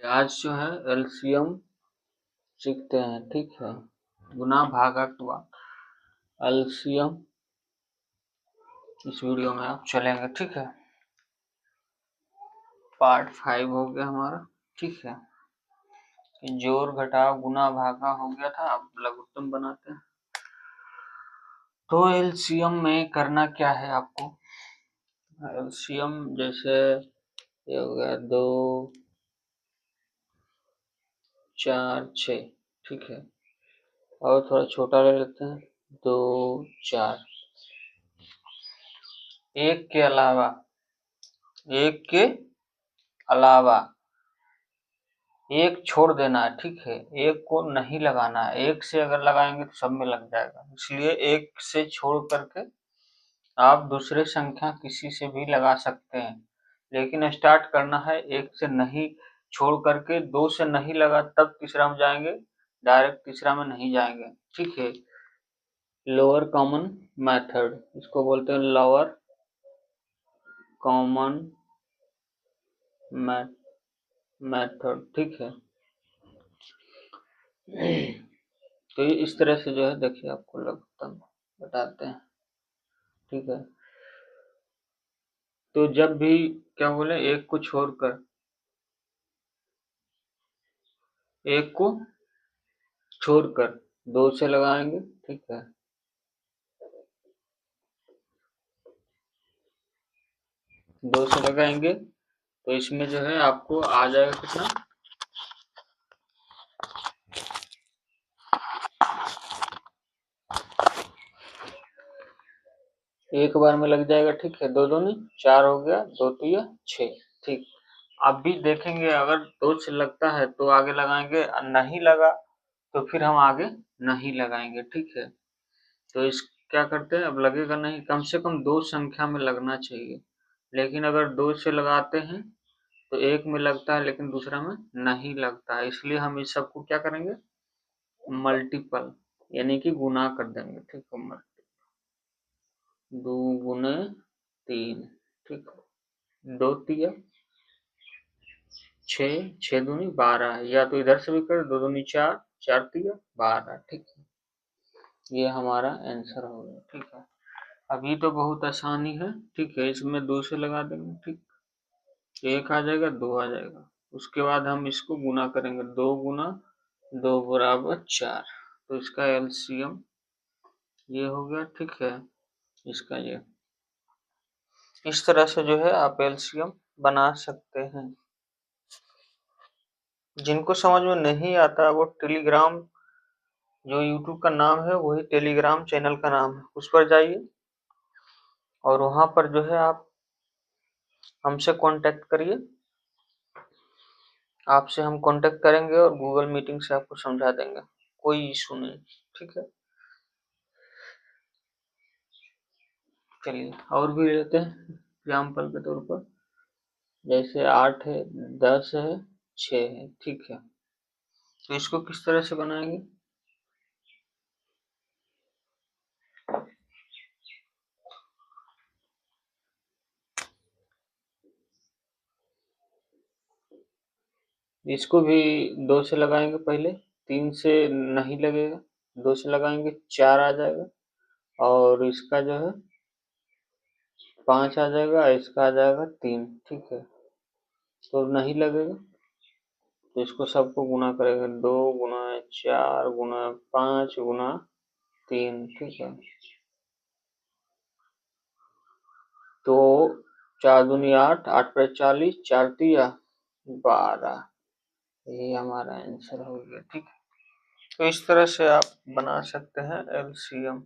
आज जो है एलसीएम सीखते हैं, ठीक है। गुना भागक व एलसीएम इस वीडियो में आप चलेंगे, ठीक है। पार्ट 5 हो गया हमारा, ठीक है। जोड़ घटाव गुना भागा हो गया था, अब लघुत्तम बनाते हैं। तो एलसीएम में करना क्या है आपको। एलसीएम जैसे ये हो गया 2 4 6, ठीक है। और थोड़ा छोटा ले लेते हैं 2 4। एक के अलावा एक छोड़ देना है, ठीक है। एक को नहीं लगाना है, एक से अगर लगाएंगे तो सब में लग जाएगा, इसलिए एक से छोड़ करके आप दूसरे संख्या किसी से भी लगा सकते हैं, लेकिन स्टार्ट करना है एक से नहीं छोड़ करके। 2 से नहीं लगा तब तीसरा में जाएंगे, डायरेक्ट तीसरा में नहीं जाएंगे, ठीक है। लोअर कॉमन मेथड इसको बोलते हैं, लोअर कॉमन मेथड, ठीक है। तो इस तरह से जो है देखिए आपको लघुत्तम बताते हैं, ठीक है। तो जब भी क्या बोले, एक को छोड़कर दो से लगाएंगे, ठीक है। दो से लगाएंगे तो इसमें जो है आपको आ जाएगा कितना, एक बार में लग जाएगा, ठीक है। 2 दूनी 4 हो गया, 2 तिया 6, ठीक। अब भी देखेंगे अगर 2 से लगता है तो आगे लगाएंगे, नहीं लगा तो फिर हम आगे नहीं लगाएंगे, ठीक है। तो इस क्या करते हैं, अब लगेगा नहीं, कम से कम 2 संख्या में लगना चाहिए। लेकिन अगर 2 से लगाते हैं तो एक में लगता है लेकिन दूसरा में नहीं लगता है, इसलिए हम इस सबको क्या करेंगे, मल्टीपल यानी कि गुना कर देंगे, ठीक है। 2 गुने 3, ठीक है। 2 तिया 6, 6 दूनी 12, या तो इधर से भी कर, 2 दूनी 4, 4 तिया 12, ठीक है। ये हमारा आंसर हो गया, ठीक है। अभी तो बहुत आसानी है, ठीक है। इसमें 2 से लगा देंगे, ठीक, एक आ जाएगा, 2 आ जाएगा। उसके बाद हम इसको गुना करेंगे, 2 गुना 2 बराबर 4, तो इसका एलसीएम ये हो गया, ठीक है। इसका ये इस तरह से जो है आप एलसीएम बना सकते हैं। जिनको समझ में नहीं आता वो टेलीग्राम, जो यूट्यूब का नाम है वही टेलीग्राम चैनल का नाम है, उस पर जाइए और वहां पर जो है आप हमसे कांटेक्ट करिए। आपसे हम कांटेक्ट करेंगे और गूगल मीटिंग से आपको समझा देंगे, कोई इशू नहीं, ठीक है। चलिए और भी लेते हैं एग्जाम्पल के तौर पर, जैसे 8 है, 10 है, 6 है, ठीक है। तो इसको किस तरह से बनाएंगे, इसको भी 2 से लगाएंगे पहले, 3 से नहीं लगेगा, 2 से लगाएंगे 4 आ जाएगा, और इसका जो है 5 आ जाएगा, इसका आ जाएगा 3, ठीक है। तो नहीं लगेगा, तो इसको सबको गुना करेंगे, 2 गुना 4 गुना 5 गुना 3, ठीक है। तो 4 दूनी 8, 8 पर 40, 4 तिया 12, ये हमारा आंसर हो गया, ठीक है। तो इस तरह से आप बना सकते हैं एलसीएम।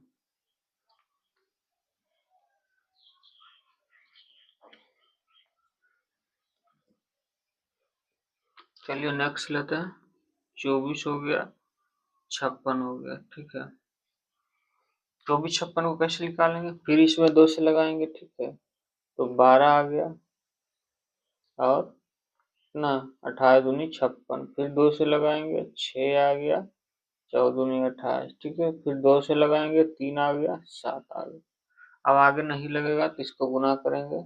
चलिए नेक्स्ट लेते हैं, 24 हो गया, 56 हो गया, ठीक है। 24 56 को कैसे निकालेंगे, फिर इसमें 2 से लगाएंगे, ठीक है। तो 12 आ गया, और ना 18 दूनी 56, फिर 2 से लगाएंगे 6 आ गया, 14 दूनी 28, ठीक है। फिर 2 से लगाएंगे 3 आ गया, 7 आ गया। अब आगे नहीं लगेगा तो इसको गुना करेंगे,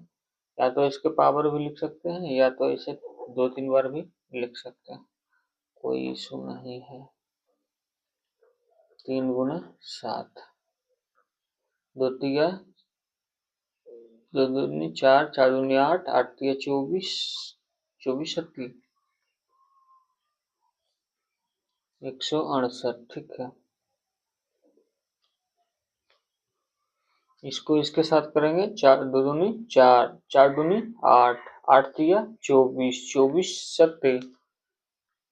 या तो इसके पावर भी लिख सकते हैं या तो इसे 2-3 बार भी लिख सकते हैं, कोई इशू नहीं है। 3 गुना 7, 2 तिया 2 दूनी 4, 4 दूनी 8, 8 तिया 24, 24 सत्ती 168। ठीक है, इसको इसके साथ करेंगे। 4 2 दूनी 4, 4 दूनी 8, 8 तिया 24, 24 सत्ते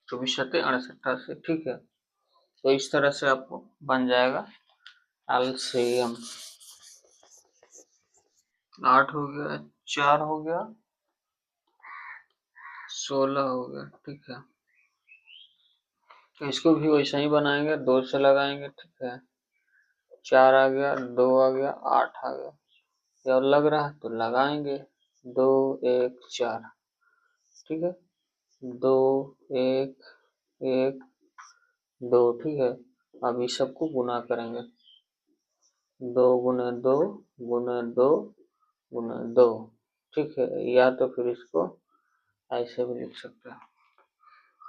24 सत्ते 68। ठीक है, तो इस तरह से आपको बन जाएगा एलसीएम। 8 हो गया, 4 हो गया, 16 हो गया। ठीक है, तो इसको भी वैसा ही बनाएंगे, 2 से लगाएंगे। ठीक है, 4 आ गया, 2 आ गया, 8 आ गया। ये और लग रहा है तो लगाएंगे, 2 1 4। ठीक है, 2 1 1 2। ठीक है, अब इस सबको गुना करेंगे, 2 गुने 2 गुने 2 गुने 2। ठीक है, या तो फिर इसको ऐसे भी लिख सकते हैं,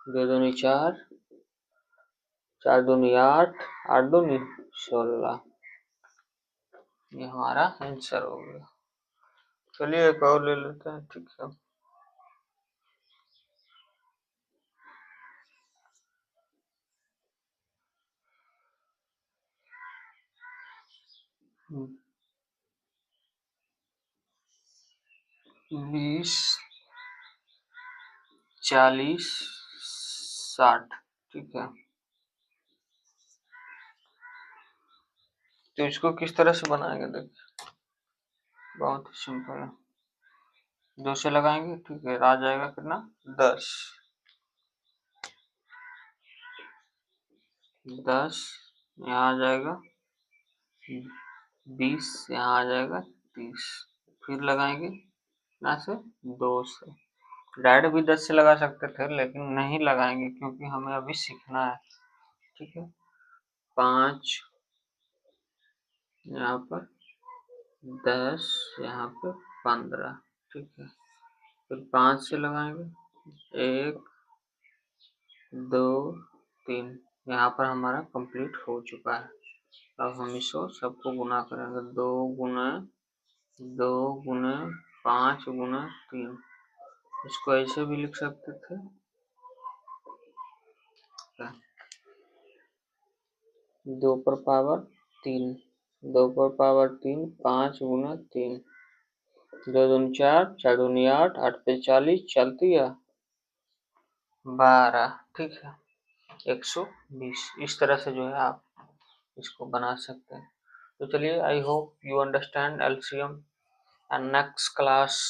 2 दूनी 4, 4 दूनी 8, 8 दूनी 16। ये हमारा आंसर हो गया। चलिए एक और ले लेते हैं। ठीक है, हम्म, 20 40 60। ठीक है, तो इसको किस तरह से बनाएंगे, देखिए बहुत ही सिंपल है। 2 से लगाएंगे। ठीक है, आ जाएगा कितना, 10 10। यहाँ आ जाएगा 20, यहाँ आ जाएगा 30। फिर लगाएंगे यहाँ से 2 से। डायरेक्ट भी 10 से लगा सकते थे, लेकिन नहीं लगाएंगे क्योंकि हमें अभी सीखना है। ठीक है, 5 यहाँ पर, 10 यहाँ पे, 15। ठीक है, फिर 5 से लगाएंगे, 1 2 3। यहाँ पर हमारा कंप्लीट हो चुका है। अब हम इसको सबको गुना करेंगे, 2 गुना 2 गुना 5 गुना 3। इसको ऐसे भी लिख सकते थे, 2 पर पावर 3, 2 पर पावर 3, 5 गुना 3, 2 दूनी 4, 4 दूनी 8, 8 पे 40, चलती है 12। ठीक है, 120। इस तरह से जो है आप इसको बना सकते हैं। तो चलिए, I hope you understand LCM, and next class